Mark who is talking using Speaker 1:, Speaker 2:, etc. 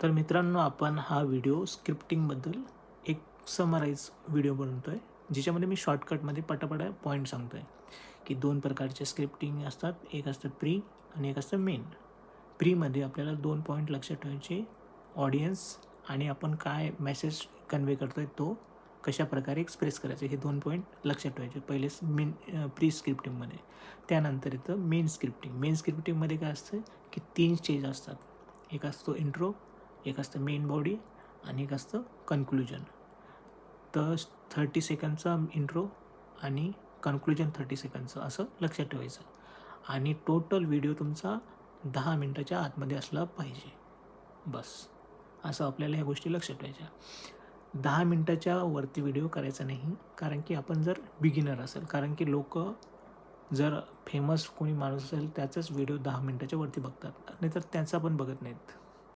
Speaker 1: तर मित्रांनो, आपण हा व्हिडिओ स्क्रिप्टिंगबद्दल एक समराईज व्हिडिओ बनवतो आहे, ज्याच्यामध्ये मी शॉर्टकटमध्ये पटापटा पॉईंट सांगतो आहे की दोन प्रकारचे स्क्रिप्टिंग असतात. एक असतं प्री आणि एक असतं मेन. प्रीमध्ये आपल्याला 2 पॉईंट लक्षात ठेवायचे: ऑडियन्स आणि आपण काय मेसेज कन्वे करतो आहे तो कशाप्रकारे एक्सप्रेस करायचं, हे 2 पॉईंट लक्षात ठेवायचे पहिले प्री स्क्रिप्टिंगमध्ये. त्यानंतर येतं मेन स्क्रिप्टिंग. मेन स्क्रिप्टिंगमध्ये काय असतं की 3 स्टेज असतात. एक असतो इंट्रो, एक असतं मेन बॉडी आणि एक असतं कन्क्लुजन. तर 30 सेकंडचा इंट्रो आणि कन्क्लुजन 30 सेकंडचं असं लक्षात ठेवायचं. आणि टोटल व्हिडिओ तुमचा 10 मिनटाच्या आतमध्ये असला पाहिजे. बस असं आपल्याला ह्या गोष्टी लक्षात ठेवायच्या. 10 मिनटाच्या वरती व्हिडिओ करायचा नाही, कारण की आपण जर बिगिनर असेल, कारण की लोक जर फेमस कोणी माणूस असेल त्याचाच व्हिडिओ 10 मिनटाच्या वरती बघतात, नाहीतर त्यांचा पण बघत नाहीत.